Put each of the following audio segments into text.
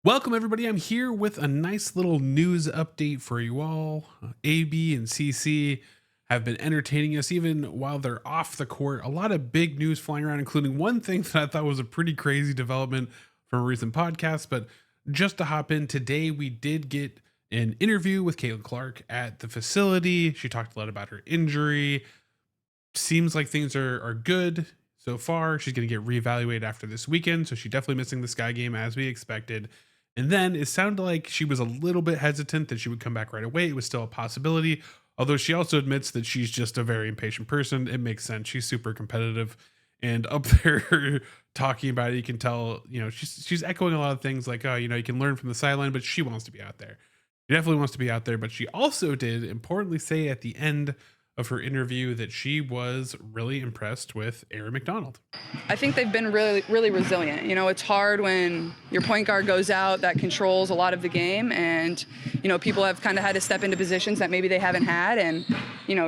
Welcome, everybody. I'm here with a nice little news update for you all. AB and CC have been entertaining us even while they're off the court. A lot of big news flying around, including one thing that I thought was a pretty crazy development from a recent podcast. But just to hop in, today we did get an interview with Caitlin Clark at the facility. She talked a lot about her injury. Seems like things are good so far. She's going to get reevaluated after this weekend. So she's definitely missing the Sky game as we expected. And then it sounded like she was a little bit hesitant that she would come back right away. It was still a possibility, although she also admits that she's just a very impatient person. It makes sense. She's super competitive, and up there talking about it, you can tell, she's echoing a lot of things like, oh, you can learn from the sideline, but she wants to be out there. She definitely wants to be out there, but she also did importantly say at the end of her interview that she was really impressed with McDonald. I think they've been really resilient. It's hard when your point guard goes out that controls a lot of the game, and people have kind of had to step into positions that maybe they haven't had, and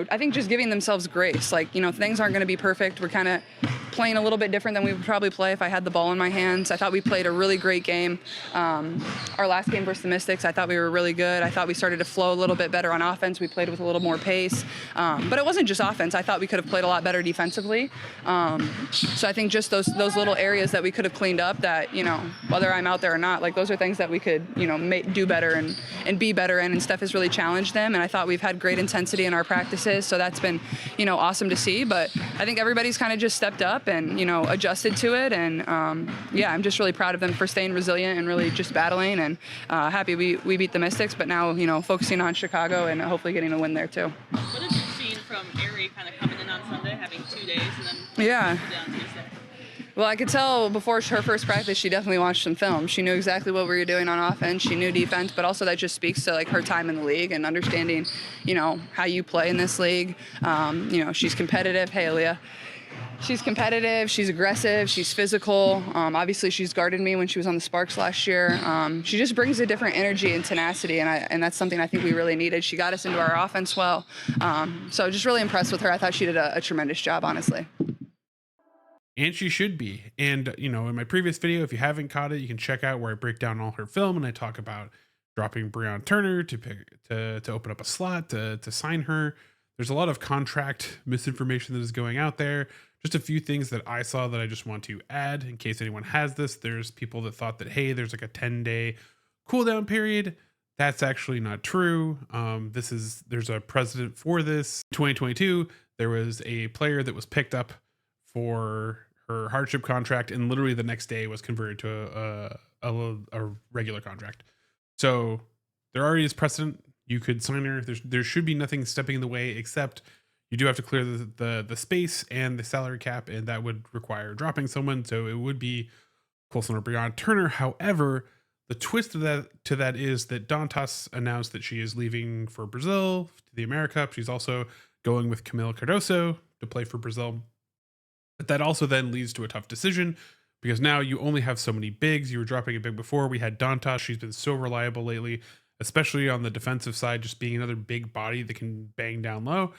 I think just giving themselves grace. Things aren't going to be perfect. We're kind of playing a little bit different than we would probably play if I had the ball in my hands. I thought we played a really great game. Our last game versus the Mystics, I thought we were really good. I thought we started to flow a little bit better on offense. We played with a little more pace. But it wasn't just offense. I thought we could have played a lot better defensively. So I think just those little areas that we could have cleaned up that, whether I'm out there or not, those are things that we could, do better and be better in. And Steph has really challenged them. And I thought we've had great intensity in our practices. So that's been, awesome to see. But I think everybody's kind of just stepped up and, adjusted to it. And I'm just really proud of them for staying resilient and really just battling, and happy we beat the Mystics, but now, focusing on Chicago and hopefully getting a win there too. What have you seen from Ari kind of coming in on Sunday, having 2 days, and then yeah. down Tuesday? Well, I could tell before her first practice, she definitely watched some film. She knew exactly what we were doing on offense. She knew defense, but also that just speaks to her time in the league and understanding, how you play in this league. She's competitive. Hey, Aaliyah. She's competitive, she's aggressive, she's physical. Obviously, she's guarded me when she was on the Sparks last year. She just brings a different energy and tenacity, and that's something I think we really needed. She got us into our offense well. So just really impressed with her. I thought she did a tremendous job, honestly. And she should be. And, in my previous video, if you haven't caught it, you can check out where I break down all her film and I talk about dropping Breonna Turner to open up a slot to sign her. There's a lot of contract misinformation that is going out there. Just a few things that I saw that I just want to add in case anyone has this. There's people that thought that, hey, there's a 10-day cooldown period. That's actually not true. There's a precedent for this. 2022, there was a player that was picked up for her hardship contract, and literally the next day was converted to a regular contract. So there already is precedent. You could sign her. There should be nothing stepping in the way, except you do have to clear the space and the salary cap, and that would require dropping someone. So it would be Colson or Breonna Turner. However, the twist of that is that Dantas announced that she is leaving for Brazil to the AmeriCup. She's also going with Camila Cardoso to play for Brazil. But that also then leads to a tough decision, because now you only have so many bigs. You were dropping a big before. We had Dantas. She's been so reliable lately, especially on the defensive side, just being another big body that can bang down low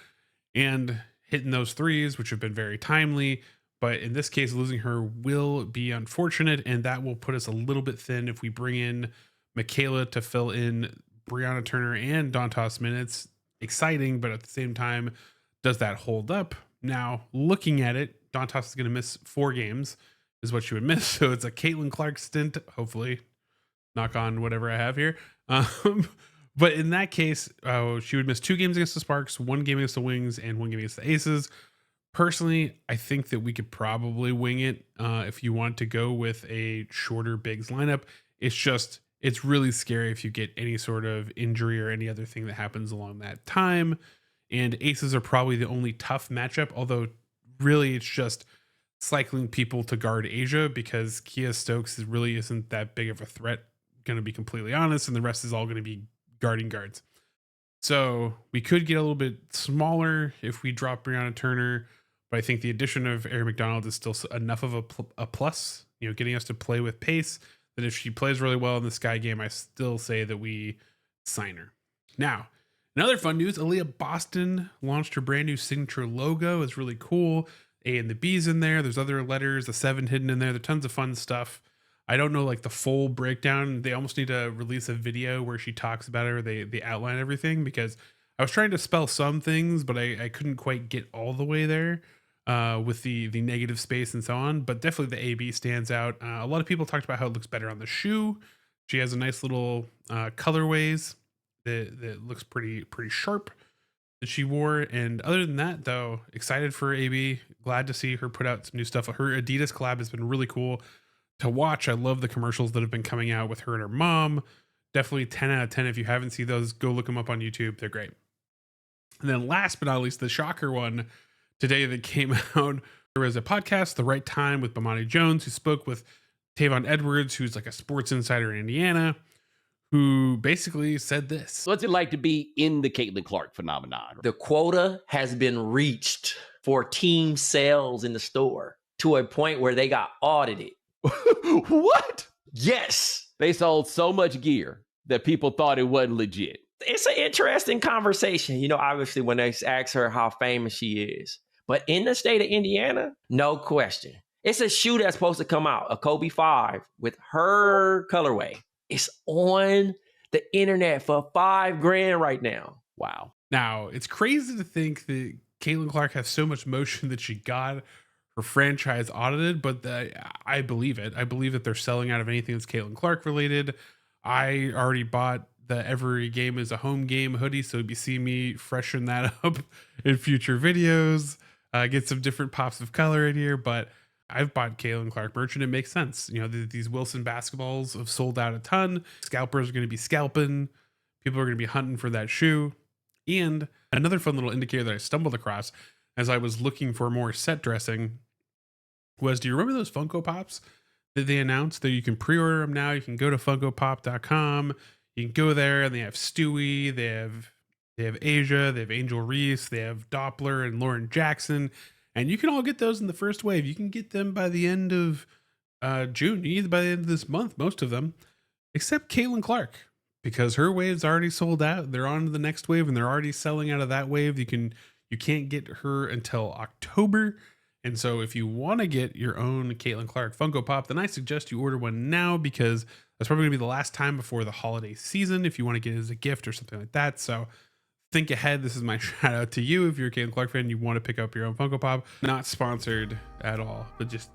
and hitting those threes, which have been very timely. But in this case, losing her will be unfortunate, and that will put us a little bit thin if we bring in Michaela to fill in Breonna Turner and Dantas minutes. Exciting, but at the same time, does that hold up? Now, looking at it, Dantas is going to miss 4 games, is what she would miss. So it's a Caitlin Clark stint, hopefully. Knock on whatever I have here. But in that case, she would miss 2 games against the Sparks, 1 game against the Wings, and 1 game against the Aces. Personally, I think that we could probably wing it if you want to go with a shorter bigs lineup. It's really scary if you get any sort of injury or any other thing that happens along that time. And Aces are probably the only tough matchup, although really it's just cycling people to guard Asia, because Kia Stokes really isn't that big of a threat, going to be completely honest, and the rest is all going to be guarding guards. So we could get a little bit smaller if we drop Breonna Turner, but I think the addition of McDonald is still enough of a plus, getting us to play with pace, that if she plays really well in the Sky game, I still say that we sign her. Now, another fun news, Aliyah Boston launched her brand new signature logo. It's really cool. A and the B's in there. There's other letters, the 7 hidden in there. There's tons of fun stuff. I don't know like the full breakdown. They almost need to release a video where she talks about it, or they outline everything, because I was trying to spell some things, but I couldn't quite get all the way there with the negative space and so on. But definitely the AB stands out. A lot of people talked about how it looks better on the shoe. She has a nice little colorways that looks pretty sharp that she wore. And other than that, though, excited for AB. Glad to see her put out some new stuff. Her Adidas collab has been really cool to watch. I love the commercials that have been coming out with her and her mom. Definitely 10 out of 10. If you haven't seen those, go look them up on YouTube. They're great. And then last but not least, the shocker one today that came out. There was a podcast, The Right Time, with Bomani Jones, who spoke with Tavon Edwards, who's like a sports insider in Indiana, who basically said this. What's it like to be in the Caitlin Clark phenomenon? The quota has been reached for team sales in the store to a point where they got audited. What? Yes. They sold so much gear that people thought it wasn't legit. It's an interesting conversation. You know, obviously when they ask her how famous she is, but in the state of Indiana, no question. It's a shoe that's supposed to come out, a Kobe 5 with her colorway. It's on the internet for $5,000 right now. Wow. Now, it's crazy to think that Caitlin Clark has so much motion that she got her franchise audited, but I believe it. I believe that they're selling out of anything that's Caitlin Clark related. I already bought the Every Game is a Home Game hoodie, so you'll be seeing me freshen that up in future videos, get some different pops of color in here, but I've bought Caitlin Clark merch and it makes sense. You know, these Wilson basketballs have sold out a ton. Scalpers are going to be scalping. People are going to be hunting for that shoe. And another fun little indicator that I stumbled across as I was looking for more set dressing was, do you remember those Funko Pops that they announced that you can pre-order them now? You can go to funkopop.com. You can go there and they have Stewie, they have Asia, they have Angel Reese, they have Doppler and Lauren Jackson. And you can all get those in the first wave. You can get them by the end of June, either by the end of this month, most of them, except Caitlin Clark, because her wave's already sold out. They're on to the next wave and they're already selling out of that wave. You can't get her until October. And so if you want to get your own Caitlin Clark Funko Pop, then I suggest you order one now, because that's probably going to be the last time before the holiday season if you want to get it as a gift or something like that. So think ahead. This is my shout out to you. If you're a Caitlin Clark fan, you want to pick up your own Funko Pop. Not sponsored at all, but just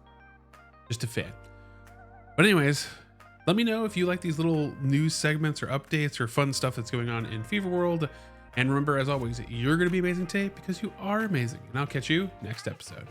a fan. But anyways, let me know if you like these little news segments or updates or fun stuff that's going on in Fever World. And remember, as always, you're going to be amazing today because you are amazing. And I'll catch you next episode.